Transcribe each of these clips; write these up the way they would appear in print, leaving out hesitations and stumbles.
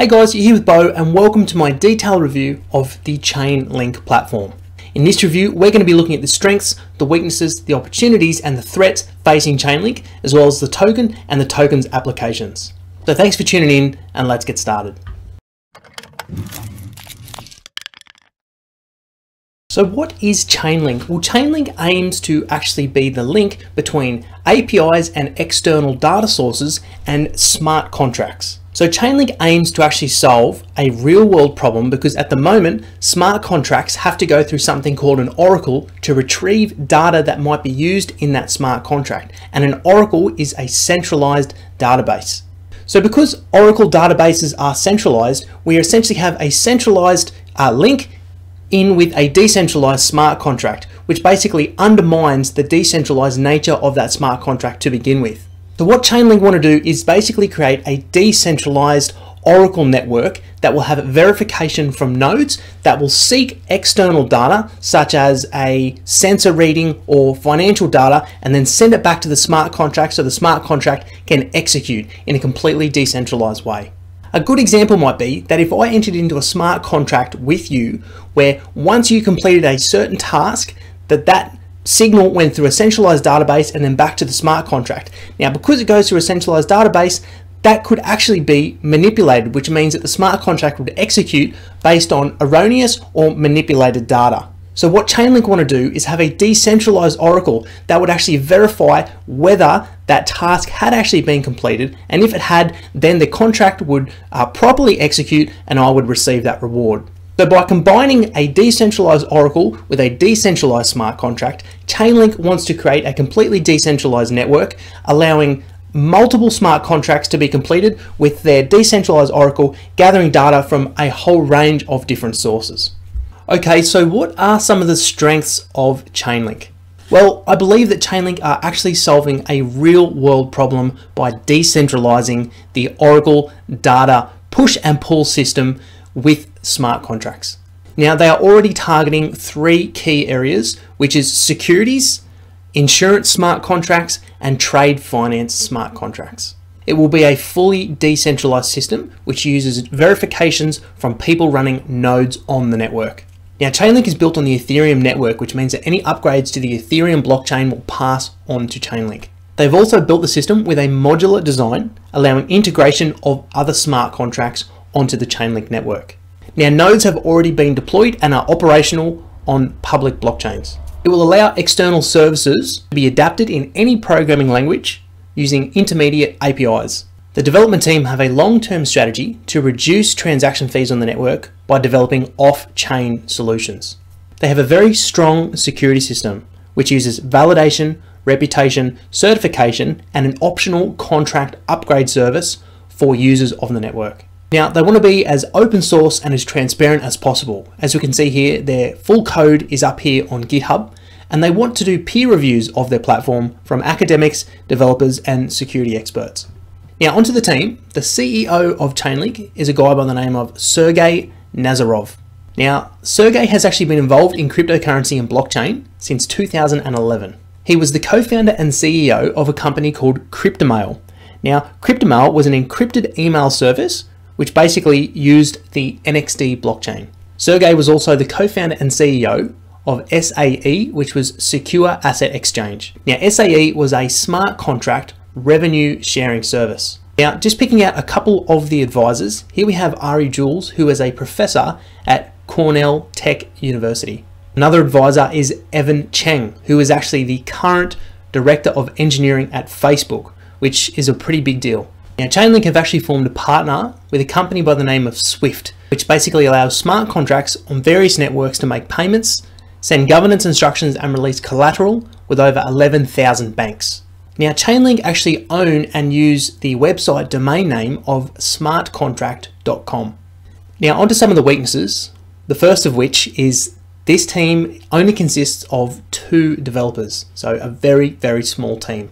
Hey guys, you're here with Bo and welcome to my detailed review of the ChainLink platform. In this review, we're going to be looking at the strengths, the weaknesses, the opportunities and the threats facing ChainLink, as well as the token and the token's applications. So thanks for tuning in and let's get started. So what is ChainLink? Well, ChainLink aims to actually be the link between APIs and external data sources and smart contracts. So ChainLink aims to actually solve a real world problem because at the moment, smart contracts have to go through something called an oracle to retrieve data that might be used in that smart contract. And an oracle is a centralized database. So because oracle databases are centralized, we essentially have a centralized link in with a decentralized smart contract, which basically undermines the decentralized nature of that smart contract to begin with. So what ChainLink want to do is basically create a decentralized oracle network that will have verification from nodes that will seek external data such as a sensor reading or financial data and then send it back to the smart contract so the smart contract can execute in a completely decentralized way. A good example might be that if I entered into a smart contract with you where once you completed a certain task that signal went through a centralized database and then back to the smart contract. Now because it goes through a centralized database, that could actually be manipulated, which means that the smart contract would execute based on erroneous or manipulated data. So what ChainLink want to do is have a decentralized oracle that would actually verify whether that task had actually been completed, and if it had, then the contract would properly execute and I would receive that reward. So by combining a decentralized oracle with a decentralized smart contract, ChainLink wants to create a completely decentralized network, allowing multiple smart contracts to be completed with their decentralized oracle gathering data from a whole range of different sources. Okay, so what are some of the strengths of ChainLink? Well, I believe that ChainLink are actually solving a real world problem by decentralizing the oracle data push and pull system with smart contracts. Now, they are already targeting three key areas, which is securities, insurance smart contracts, and trade finance smart contracts. It will be a fully decentralized system which uses verifications from people running nodes on the network. Now, ChainLink is built on the Ethereum network, which means that any upgrades to the Ethereum blockchain will pass on to ChainLink. They've also built the system with a modular design, allowing integration of other smart contracts onto the ChainLink network. Now, nodes have already been deployed and are operational on public blockchains. It will allow external services to be adapted in any programming language using intermediate APIs. The development team have a long-term strategy to reduce transaction fees on the network by developing off-chain solutions. They have a very strong security system which uses validation, reputation, certification, and an optional contract upgrade service for users of the network. Now, they want to be as open source and as transparent as possible. As we can see here, their full code is up here on GitHub, and they want to do peer reviews of their platform from academics, developers, and security experts. Now, onto the team. The CEO of ChainLink is a guy by the name of Sergey Nazarov. Now, Sergey has actually been involved in cryptocurrency and blockchain since 2011. He was the co-founder and CEO of a company called Cryptomail. Now, Cryptomail was an encrypted email service which basically used the NXT blockchain. Sergey was also the co-founder and CEO of SAE, which was Secure Asset Exchange. Now, SAE was a smart contract revenue sharing service. Now, just picking out a couple of the advisors, here we have Ari Jules, who is a professor at Cornell Tech University. Another advisor is Evan Cheng, who is actually the current director of engineering at Facebook, which is a pretty big deal. Now, ChainLink have actually formed a partner with a company by the name of SWOT, which basically allows smart contracts on various networks to make payments, send governance instructions, and release collateral with over 11,000 banks. Now, ChainLink actually own and use the website domain name of smartcontract.com. Now, onto some of the weaknesses. The first of which is this team only consists of 2 developers, so a very, very small team.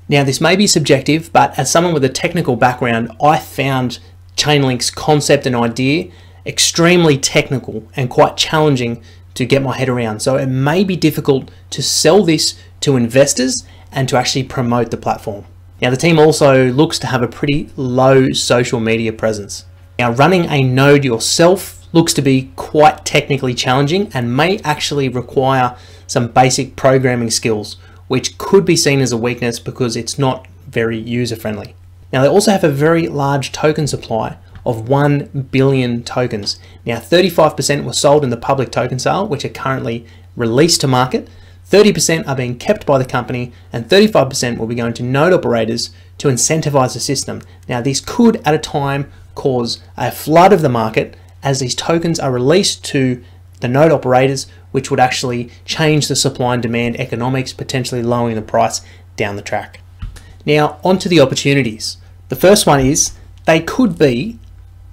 Now, this may be subjective, but as someone with a technical background, I found ChainLink's concept and idea extremely technical and quite challenging to get my head around. So it may be difficult to sell this to investors and to actually promote the platform. Now, the team also looks to have a pretty low social media presence. Now, running a node yourself looks to be quite technically challenging and may actually require some basic programming skills, which could be seen as a weakness because it's not very user-friendly. Now, they also have a very large token supply of 1 billion tokens. Now, 35% were sold in the public token sale, which are currently released to market. 30% are being kept by the company, and 35% will be going to node operators to incentivize the system. Now, this could at a time cause a flood of the market as these tokens are released to the node operators, which would actually change the supply and demand economics, potentially lowering the price down the track. Now, onto the opportunities. The first one is they could be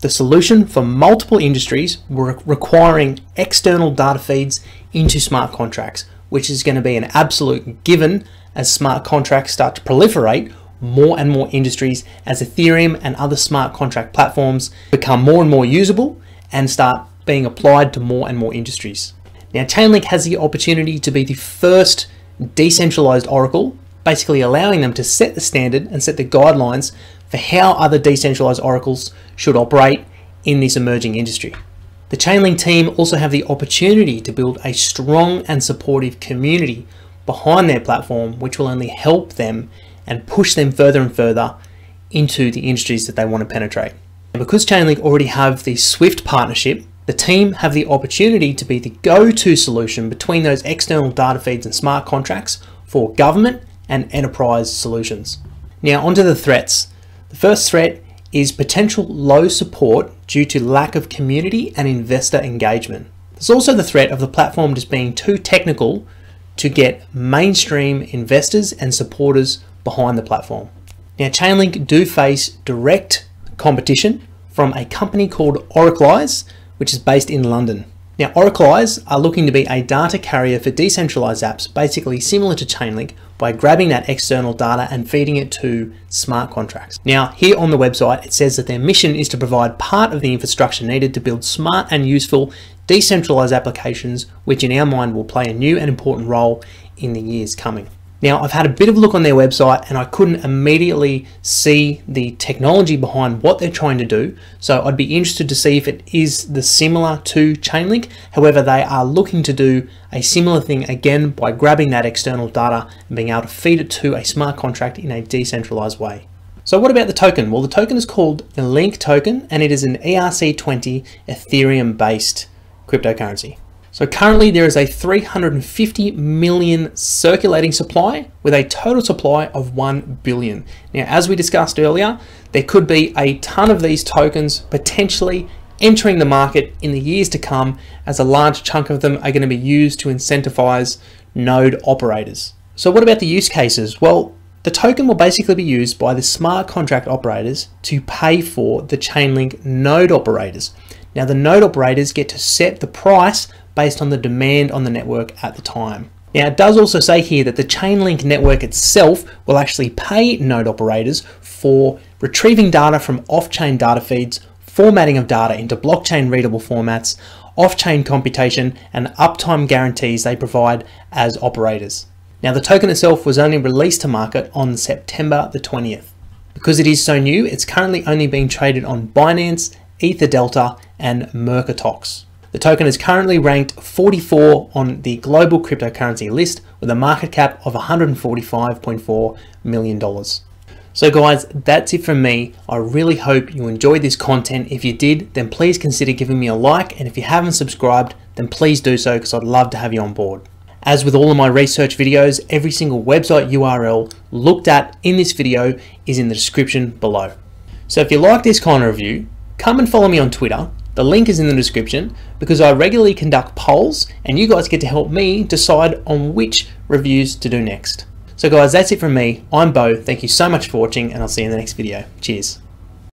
the solution for multiple industries requiring external data feeds into smart contracts, which is going to be an absolute given as smart contracts start to proliferate more and more industries as Ethereum and other smart contract platforms become more and more usable and start being applied to more and more industries. Now, ChainLink has the opportunity to be the first decentralized oracle, basically allowing them to set the standard and set the guidelines for how other decentralized oracles should operate in this emerging industry. The ChainLink team also have the opportunity to build a strong and supportive community behind their platform, which will only help them and push them further and further into the industries that they want to penetrate. And because ChainLink already have the Swift partnership, the team have the opportunity to be the go-to solution between those external data feeds and smart contracts for government and enterprise solutions. Now, onto the threats. The first threat is potential low support due to lack of community and investor engagement. There's also the threat of the platform just being too technical to get mainstream investors and supporters behind the platform. Now, ChainLink do face direct competition from a company called Oraclize, which is based in London. Now, Oraclize are looking to be a data carrier for decentralized apps, basically similar to ChainLink, by grabbing that external data and feeding it to smart contracts. Now, here on the website, it says that their mission is to provide part of the infrastructure needed to build smart and useful decentralized applications, which in our mind will play a new and important role in the years coming. Now, I've had a bit of a look on their website and I couldn't immediately see the technology behind what they're trying to do. So I'd be interested to see if it is similar to ChainLink. However, they are looking to do a similar thing again by grabbing that external data and being able to feed it to a smart contract in a decentralized way. So what about the token? Well, the token is called the Link token and it is an ERC20 Ethereum based cryptocurrency. So currently there is a 350 million circulating supply with a total supply of 1 billion. Now, as we discussed earlier, there could be a ton of these tokens potentially entering the market in the years to come, as a large chunk of them are going to be used to incentivize node operators. So what about the use cases? Well, the token will basically be used by the smart contract operators to pay for the ChainLink node operators. Now, the node operators get to set the price based on the demand on the network at the time. Now, it does also say here that the ChainLink network itself will actually pay node operators for retrieving data from off-chain data feeds, formatting of data into blockchain readable formats, off-chain computation, and uptime guarantees they provide as operators. Now, the token itself was only released to market on September the 20th. Because it is so new, it's currently only being traded on Binance, EtherDelta, and Mercatox. The token is currently ranked 44 on the global cryptocurrency list with a market cap of $145.4 million. So guys, that's it from me. I really hope you enjoyed this content. If you did, then please consider giving me a like. And if you haven't subscribed, then please do so because I'd love to have you on board. As with all of my research videos, every single website URL looked at in this video is in the description below. So if you like this kind of review, come and follow me on Twitter. The link is in the description because I regularly conduct polls and you guys get to help me decide on which reviews to do next. So guys, that's it from me. I'm Bo. Thank you so much for watching and I'll see you in the next video. Cheers.